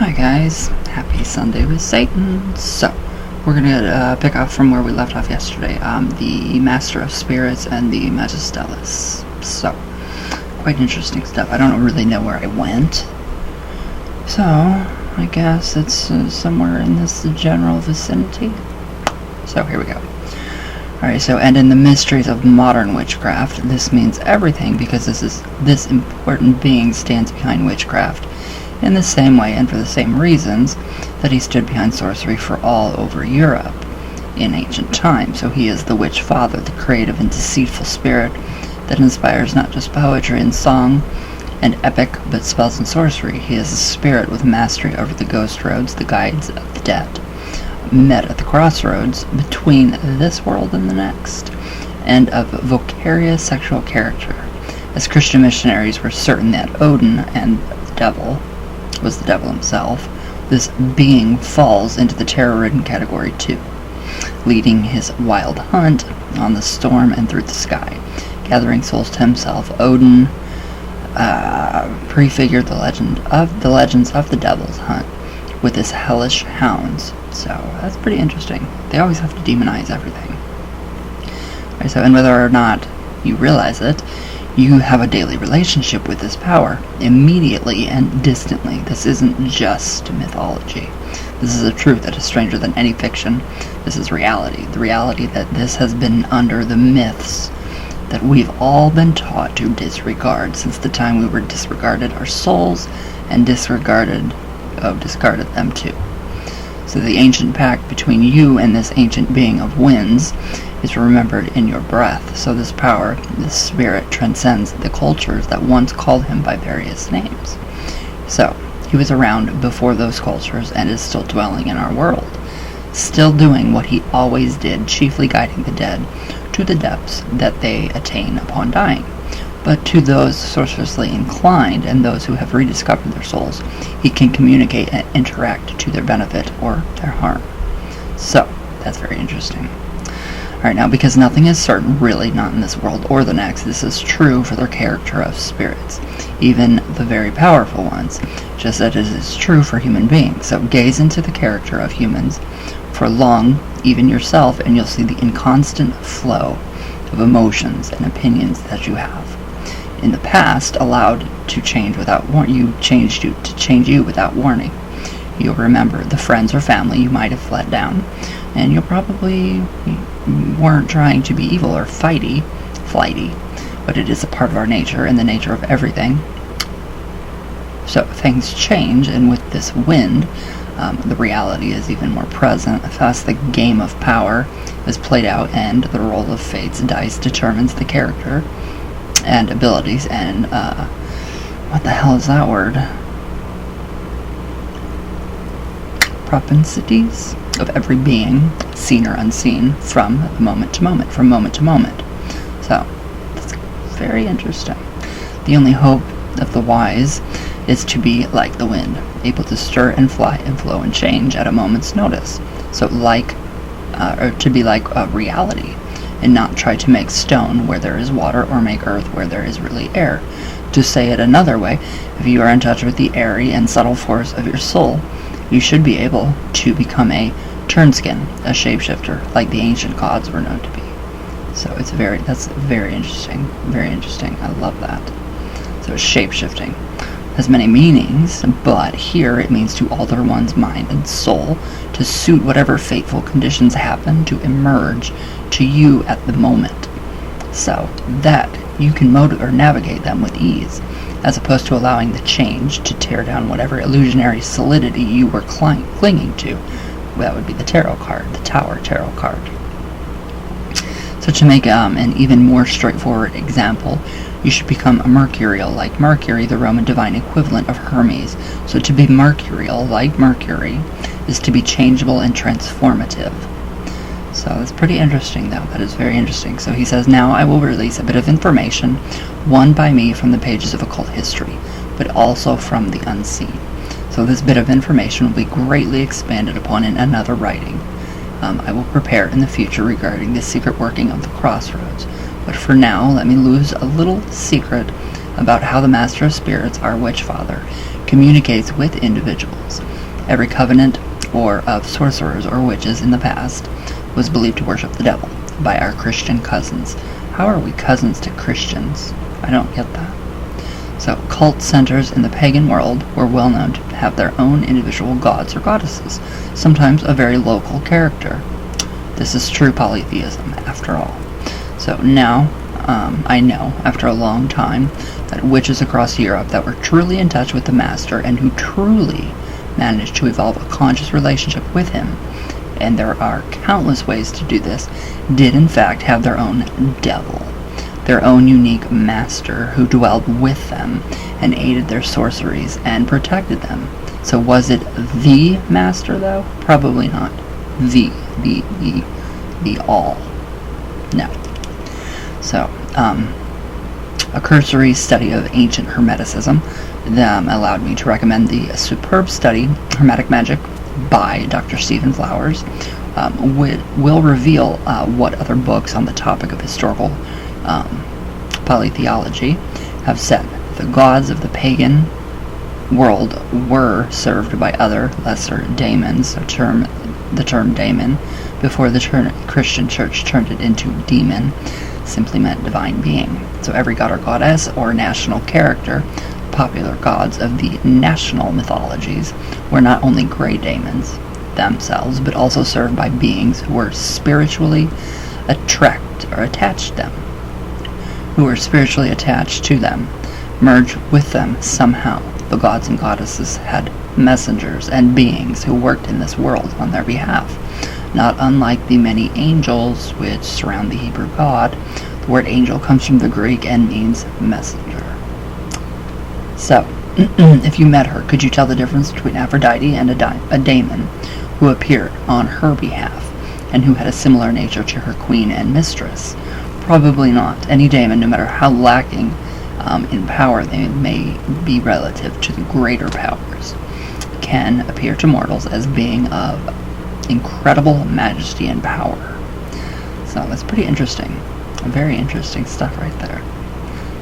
Hi guys, happy Sunday with Satan. So, we're gonna pick up from where we left off yesterday, the Master of Spirits and the Magistellus. So, quite interesting stuff. I don't really know where I went, so I guess it's somewhere in this general vicinity. So here we go. Alright, so, and in the mysteries of modern witchcraft, this means everything because this important being stands behind witchcraft in the same way and for the same reasons that he stood behind sorcery for all over Europe in ancient times. So he is the witch father, the creative and deceitful spirit that inspires not just poetry and song and epic, but spells and sorcery. He is a spirit with mastery over the ghost roads, the guides of the dead, met at the crossroads between this world and the next, and of vicarious sexual character, as Christian missionaries were certain that Odin and the devil was the devil himself. This being falls into the terror-ridden category too, leading his wild hunt on the storm and through the sky, gathering souls to himself. Odin prefigured the legends of the devil's hunt with his hellish hounds. So that's pretty interesting. They always have to demonize everything. Right, so, and whether or not you realize it, you have a daily relationship with this power, immediately and distantly. This isn't just mythology. This is a truth that is stranger than any fiction. This is reality. The reality that this has been under the myths that we've all been taught to disregard since the time we were disregarded our souls and discarded them too. So the ancient pact between you and this ancient being of winds is remembered in your breath. So this power, this spirit, transcends the cultures that once called him by various names. So he was around before those cultures and is still dwelling in our world, still doing what he always did, chiefly guiding the dead to the depths that they attain upon dying. But to those sorcerously inclined and those who have rediscovered their souls, he can communicate and interact to their benefit or their harm. So that's very interesting. Alright, now because nothing is certain, really, not in this world or the next, this is true for their character of spirits, even the very powerful ones, just as it is true for human beings. So gaze into the character of humans for long, even yourself, and you'll see the inconstant flow of emotions and opinions that you have. In the past, allowed to change without change you without warning. You'll remember the friends or family you might have fled down, and you'll probably weren't trying to be evil or flighty, but it is a part of our nature and the nature of everything. So things change, and with this wind, the reality is even more present. Thus, the game of power is played out, and the roll of fate's dice determines the character and abilities and what the hell is that word? Propensities of every being, seen or unseen, from moment to moment. So that's very interesting. The only hope of the wise is to be like the wind, able to stir and fly and flow and change at a moment's notice. So or to be like reality, and not try to make stone where there is water or make earth where there is really air. To say it another way, if you are in touch with the airy and subtle force of your soul, you should be able to become a turnskin, a shapeshifter, like the ancient gods were known to be. So that's very interesting. Very interesting. I love that. So shapeshifting has many meanings, but here it means to alter one's mind and soul to suit whatever fateful conditions happen to emerge to you at the moment, so that you can motivate or navigate them with ease, as opposed to allowing the change to tear down whatever illusionary solidity you were clinging to. That would be the tarot card, the Tower tarot card. So to make an even more straightforward example, you should become a mercurial like Mercury, the Roman divine equivalent of Hermes. So to be mercurial like Mercury is to be changeable and transformative. So that's pretty interesting, though. That is very interesting. So he says, now I will release a bit of information, won by me from the pages of occult history, but also from the unseen. So this bit of information will be greatly expanded upon in another writing I will prepare in the future regarding the secret working of the crossroads. But for now, let me lose a little secret about how the Master of Spirits, our Witch Father, communicates with individuals. Every covenant or of sorcerers or witches in the past was believed to worship the devil by our Christian cousins. How are we cousins to Christians? I don't get that. So, cult centers in the pagan world were well known to have their own individual gods or goddesses, sometimes a very local character. This is true polytheism, after all. So now, I know, after a long time, that witches across Europe that were truly in touch with the Master and who truly managed to evolve a conscious relationship with him, and there are countless ways to do this, did in fact have their own devil, their own unique master who dwelled with them and aided their sorceries and protected them. So was it the master, though? Probably not. The all. No. So, a cursory study of ancient Hermeticism allowed me to recommend the superb study, Hermetic Magic, by Dr. Stephen Flowers. Will reveal what other books on the topic of historical polytheology have said. The gods of the pagan world were served by other lesser daemons. The term daemon, before the Christian church turned it into demon, simply meant divine being. So every god or goddess or national character, popular gods of the national mythologies, were not only grey daemons themselves, but also served by beings who were spiritually attached to them, merged with them somehow. The gods and goddesses had messengers and beings who worked in this world on their behalf. Not unlike the many angels which surround the Hebrew God, the word angel comes from the Greek and means messenger. So, if you met her, could you tell the difference between Aphrodite and a daemon who appeared on her behalf and who had a similar nature to her queen and mistress? Probably not. Any daemon, no matter how lacking in power they may be relative to the greater powers, can appear to mortals as being of incredible majesty and power. So that's pretty interesting. Very interesting stuff right there.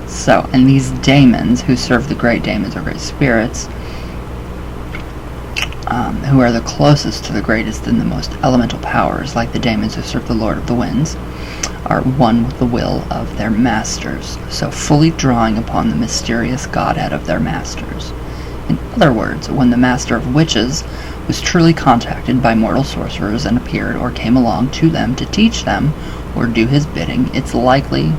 So, and these daemons who serve the great daemons or great spirits, who are the closest to the greatest and the most elemental powers, like the daemons who serve the Lord of the Winds, are one with the will of their masters, so fully drawing upon the mysterious godhead of their masters. In other words, when the master of witches was truly contacted by mortal sorcerers and appeared or came along to them to teach them or do his bidding, it's likely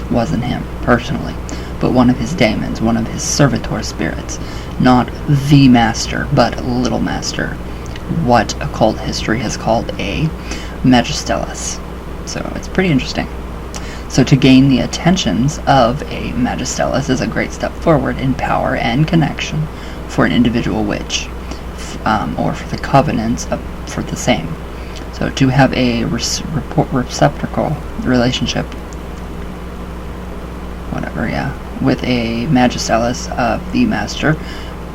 wasn't him personally, but one of his daemons, one of his servitor spirits, not the master, but little master, what occult history has called a Magistellus. So it's pretty interesting. So to gain the attentions of a Magistellus is a great step forward in power and connection for an individual witch, or for the covenants for the same. So to have a reciprocal relationship, with a Magistellus of the Master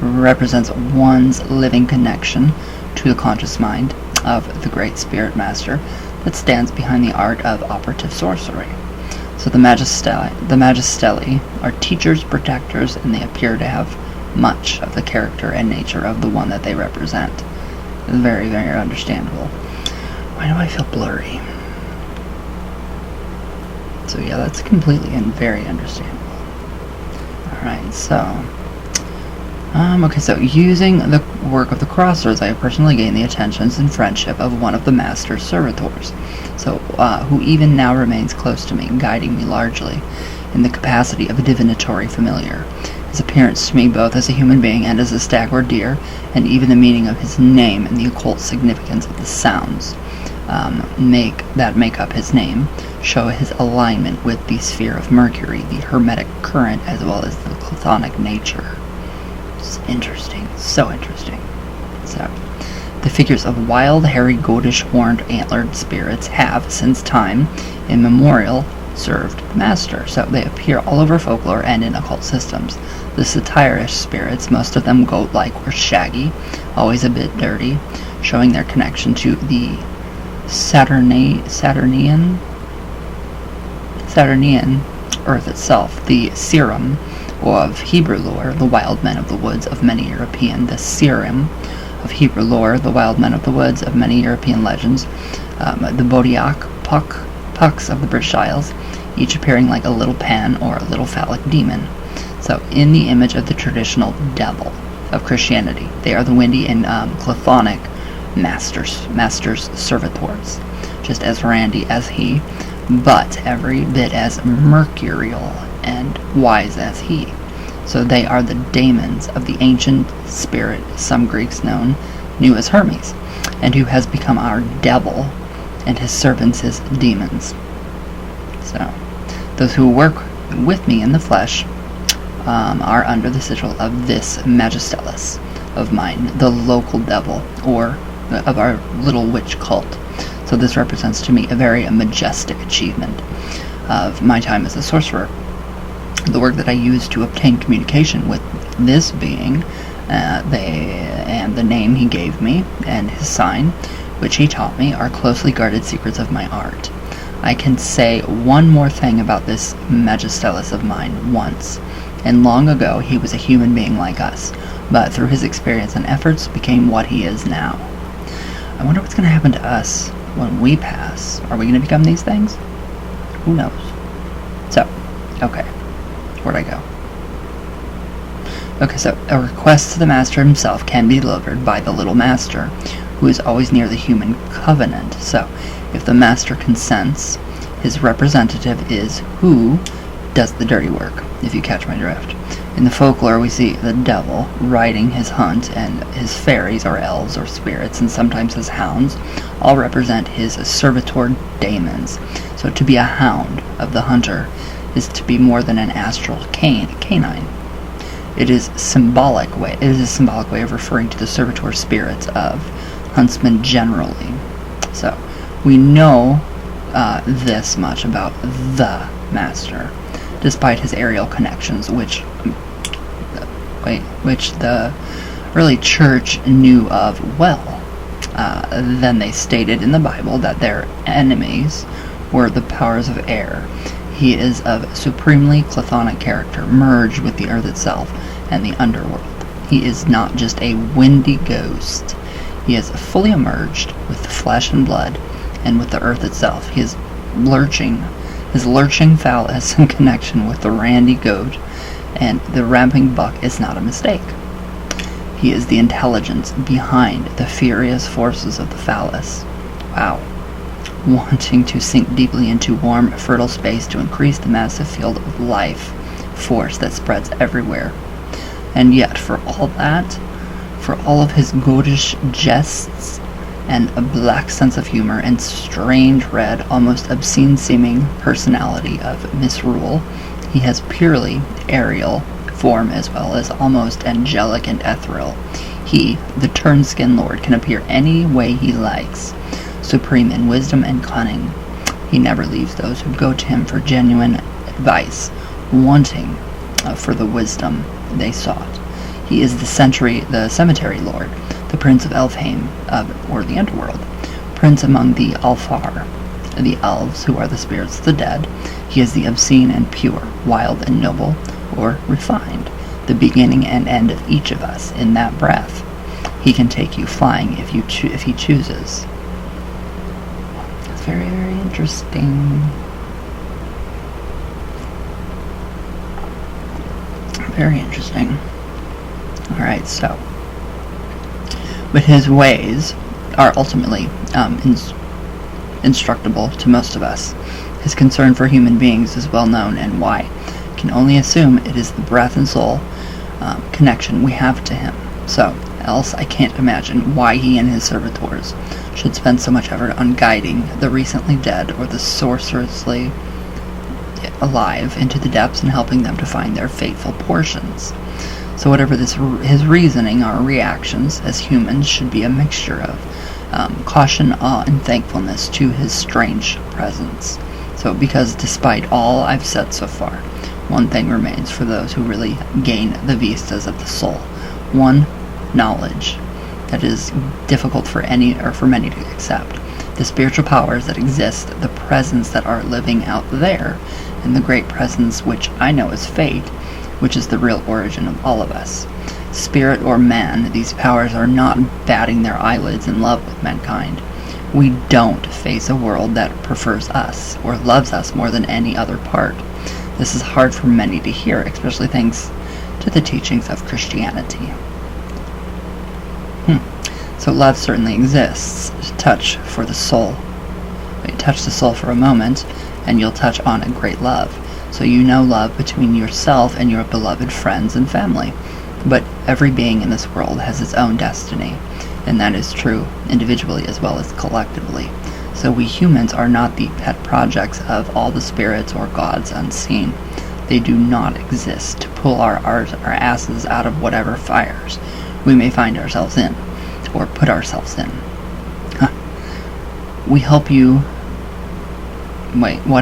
represents one's living connection to the conscious mind of the Great Spirit Master that stands behind the art of operative sorcery. So the Magistelli are teachers, protectors, and they appear to have much of the character and nature of the one that they represent. Very, very understandable. Why do I feel blurry? So yeah, that's completely and very understandable. Alright, so so using the work of the Crossers, I have personally gained the attentions and friendship of one of the Master's servitors, who even now remains close to me, guiding me largely in the capacity of a divinatory familiar. His appearance to me, both as a human being and as a stag or deer, and even the meaning of his name and the occult significance of the sounds that make up his name, show his alignment with the sphere of Mercury, the hermetic current, as well as the chthonic nature. It's interesting, so interesting. So, the figures of wild, hairy, goatish, horned, antlered spirits have, since time immemorial, served the Master, so they appear all over folklore and in occult systems. The satyrish spirits, most of them goat-like or shaggy, always a bit dirty, showing their connection to the Saturnian earth itself, the serum of Hebrew lore, the wild men of the woods of many European, the serum of Hebrew lore, the wild men of the woods of many European legends, the Bodiak pucks of the British Isles, each appearing like a little pan or a little phallic demon. So, in the image of the traditional devil of Christianity, they are the windy and chthonic masters, servitors, just as randy as he, but every bit as mercurial and wise as he. So they are the daemons of the ancient spirit some Greeks knew as Hermes, and who has become our devil, and his servants his demons. So, those who work with me in the flesh are under the sigil of this Magistellus of mine, the local devil, or of our little witch cult. So this represents to me a very majestic achievement of my time as a sorcerer. The work that I used to obtain communication with this being, and the name he gave me, and his sign, which he taught me, are closely guarded secrets of my art. I can say one more thing about this Magistellus of mine once, and long ago he was a human being like us, but through his experience and efforts became what he is now. I wonder what's going to happen to us when we pass. Are we going to become these things? Who knows? So, okay. Where'd I go? Okay, so a request to the master himself can be delivered by the little master, who is always near the human covenant. So, if the master consents, his representative is who does the dirty work, if you catch my drift. In the folklore, we see the devil riding his hunt, and his fairies, or elves, or spirits, and sometimes his hounds, all represent his servitor daemons. So to be a hound of the hunter is to be more than an astral canine. It is a symbolic way of referring to the servitor spirits of huntsmen generally. So we know this much about the master, despite his aerial connections, which the early church knew of well. Then they stated in the Bible that their enemies were the powers of air. He is of supremely chthonic character, merged with the earth itself and the underworld. He is not just a windy ghost. He is fully emerged with the flesh and blood and with the earth itself. His lurching phallus in connection with the randy goat and the ramping buck is not a mistake. He is the intelligence behind the furious forces of the phallus. Wow. Wanting to sink deeply into warm, fertile space to increase the massive field of life force that spreads everywhere. And yet, for all that, for all of his goatish jests and a black sense of humor and strange red, almost obscene-seeming personality of misrule, he has purely aerial form as well as almost angelic and ethereal. He, the Turnskin Lord, can appear any way he likes, supreme in wisdom and cunning. He never leaves those who go to him for genuine advice, wanting for the wisdom they sought. He is the cemetery lord, the prince of Elfheim, or the underworld, prince among the Alfar, the elves, who are the spirits of the dead. He is the obscene and pure, wild and noble, or refined, the beginning and end of each of us in that breath. He can take you flying if he chooses. It's very, very interesting. Very interesting. Alright, so. But his ways are ultimately instructable to most of us. His concern for human beings is well known, and why? Can only assume it is the breath and soul connection we have to him. So, else I can't imagine why he and his servitors should spend so much effort on guiding the recently dead or the sorcerously alive into the depths and helping them to find their fateful portions. So whatever his reasoning, our reactions as humans should be a mixture of caution, awe, and thankfulness to his strange presence. So because despite all I've said so far, one thing remains for those who really gain the vistas of the soul. One, knowledge that is difficult for many to accept. The spiritual powers that exist, the presence that are living out there, and the great presence which I know is fate, which is the real origin of all of us. Spirit or man, these powers are not batting their eyelids in love with mankind. We don't face a world that prefers us or loves us more than any other part. This is hard for many to hear, especially thanks to the teachings of Christianity. So love certainly exists. Touch for the soul. Touch the soul for a moment, and you'll touch on a great love. So you know love between yourself and your beloved friends and family. But every being in this world has its own destiny, and that is true individually as well as collectively. So we humans are not the pet projects of all the spirits or gods unseen. They do not exist to pull our asses out of whatever fires we may find ourselves in, or put ourselves in. What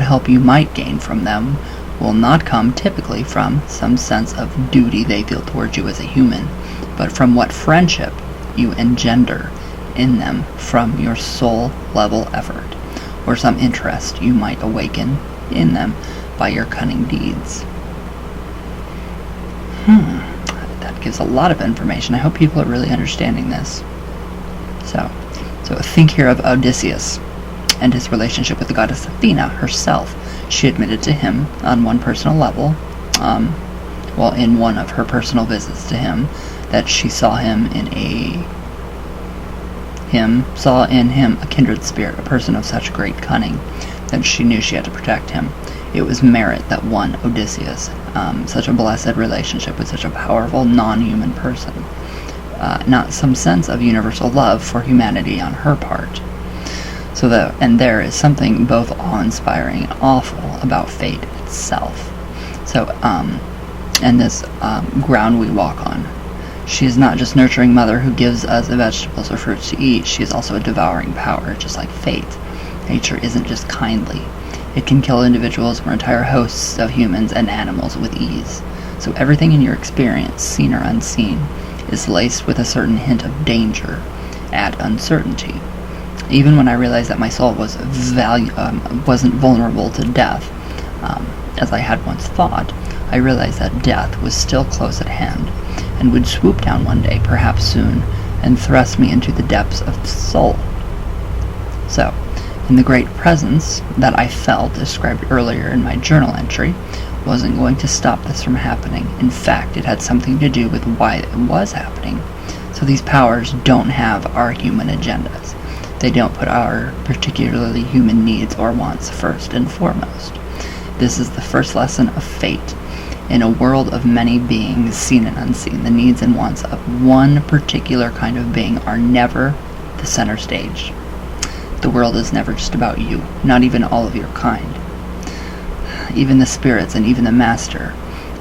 help you might gain from them will not come typically from some sense of duty they feel towards you as a human, but from what friendship you engender in them from your soul level effort, or some interest you might awaken in them by your cunning deeds. That gives a lot of information. I hope people are really understanding this. So think here of Odysseus and his relationship with the goddess Athena herself. She admitted to him on one personal level, in one of her personal visits to him, that she saw in him a kindred spirit, a person of such great cunning that she knew she had to protect him. It was merit that won Odysseus such a blessed relationship with such a powerful non-human person, not some sense of universal love for humanity on her part. And there is something both awe-inspiring and awful about fate itself. And this ground we walk on. She is not just nurturing mother who gives us the vegetables or fruits to eat. She is also a devouring power, just like fate. Nature isn't just kindly. It can kill individuals or entire hosts of humans and animals with ease. So everything in your experience, seen or unseen, is laced with a certain hint of danger, add uncertainty. Even when I realized that my soul wasn't vulnerable to death, as I had once thought, I realized that death was still close at hand, and would swoop down one day, perhaps soon, and thrust me into the depths of the soul. So, in the great presence that I felt, described earlier in my journal entry, wasn't going to stop this from happening. In fact, it had something to do with why it was happening. So these powers don't have our human agendas. They don't put our particularly human needs or wants first and foremost. This is the first lesson of fate. In a world of many beings, seen and unseen, the needs and wants of one particular kind of being are never the center stage. The world is never just about you, not even all of your kind. Even the spirits and even the master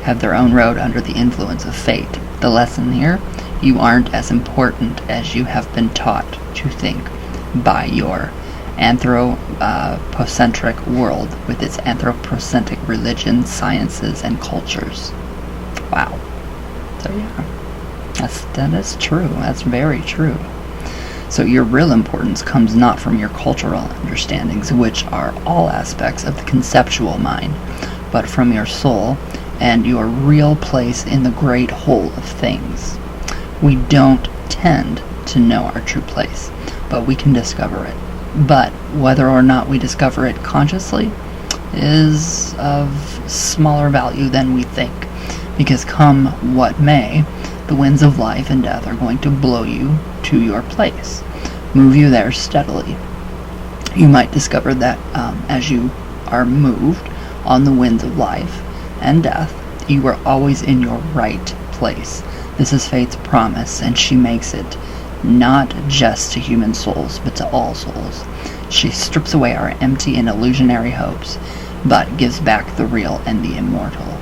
have their own road under the influence of fate. The lesson here, you aren't as important as you have been taught to think by your anthropocentric world with its anthropocentric religions, sciences, and cultures. Wow. So yeah, that is true. That's very true. So your real importance comes not from your cultural understandings, which are all aspects of the conceptual mind, but from your soul and your real place in the great whole of things. We don't tend to know our true place, but we can discover it. But whether or not we discover it consciously is of smaller value than we think, because come what may, the winds of life and death are going to blow you to your place, move you there steadily. You might discover that as you are moved on the winds of life and death, you are always in your right place. This is fate's promise, and she makes it not just to human souls, but to all souls. She strips away our empty and illusionary hopes, but gives back the real and the immortal.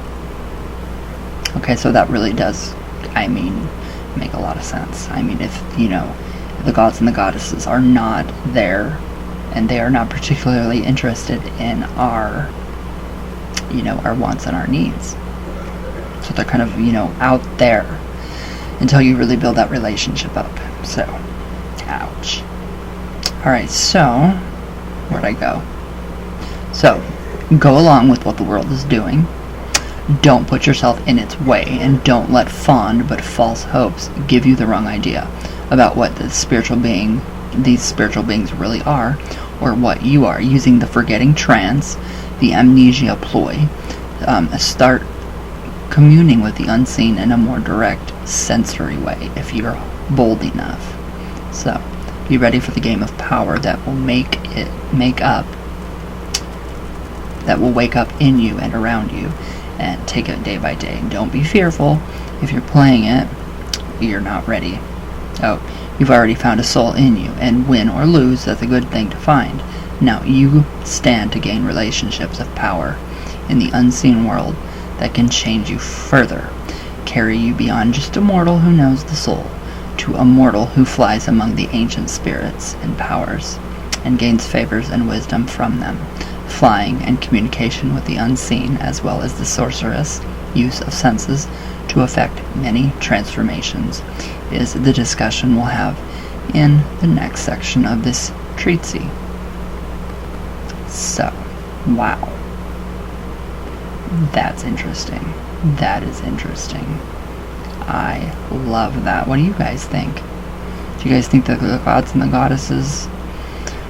Okay, so that really does, make a lot of sense. If the gods and the goddesses are not there, and they are not particularly interested in our wants and our needs. So they're kind of, out there until you really build that relationship up. So, ouch. Alright, so, where'd I go? So, go along with what the world is doing. don't put yourself in its way, and don't let fond but false hopes give you the wrong idea about what these spiritual beings really are, or what you are. Using the forgetting trance, the amnesia ploy, start communing with the unseen in a more direct, sensory way if you're bold enough. So, be ready for the game of power that will wake up in you and around you, and take it day by day. Don't be fearful. If you're playing it, you're not ready. Oh, you've already found a soul in you, and win or lose, that's a good thing to find. Now you stand to gain relationships of power in the unseen world that can change you further, carry you beyond just a mortal who knows the soul, to a mortal who flies among the ancient spirits and powers, and gains favors and wisdom from them. Flying and communication with the unseen, as well as the sorceress use of senses to effect many transformations, is the discussion we'll have in the next section of this treatise. So, wow. That's interesting. That is interesting. I love that. What do you guys think? Do you guys think that the gods and the goddesses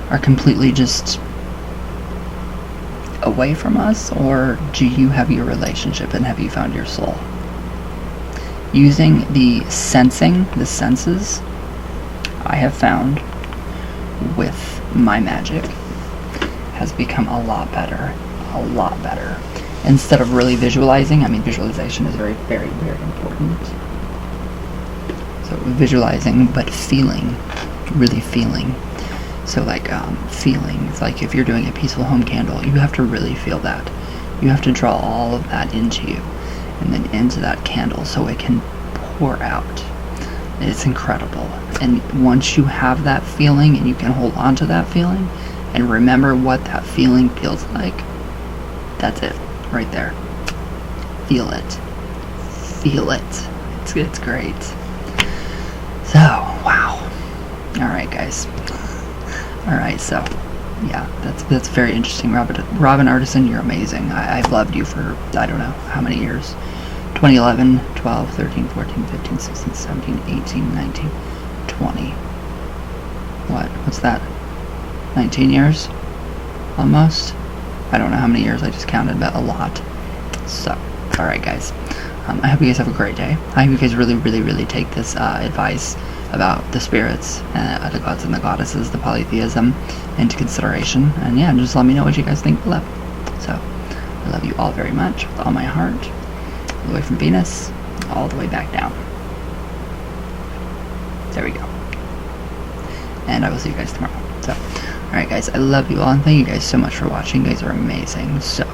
are completely just away from us, or do you have your relationship and have you found your soul? Using the senses, I have found with my magic has become a lot better. Instead of really visualizing, visualization is very, very, very important. So visualizing, but feeling, really feeling. So feelings, like if you're doing a peaceful home candle, you have to really feel that. You have to draw all of that into you, and then into that candle so it can pour out. It's incredible. And once you have that feeling, and you can hold on to that feeling, and remember what that feeling feels like, that's it, right there. Feel it. Feel it. It's great. So, wow. Alright, guys. Alright, so, yeah, that's very interesting. Robin Artisan, you're amazing. I've loved you for, I don't know, how many years? 2011, 12, 13, 14, 15, 16, 17, 18, 19, 20. What's that? 19 years? Almost? I don't know how many years I just counted, but a lot. So, alright guys. I hope you guys have a great day. I hope you guys really, really, really take this advice about the spirits, the gods and the goddesses, the polytheism into consideration. And yeah, just let me know what you guys think below. So, I love you all very much with all my heart. All the way from Venus, all the way back down. There we go. And I will see you guys tomorrow. So, alright guys, I love you all, and thank you guys so much for watching. You guys are amazing. So,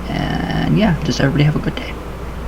and yeah, just everybody have a good day.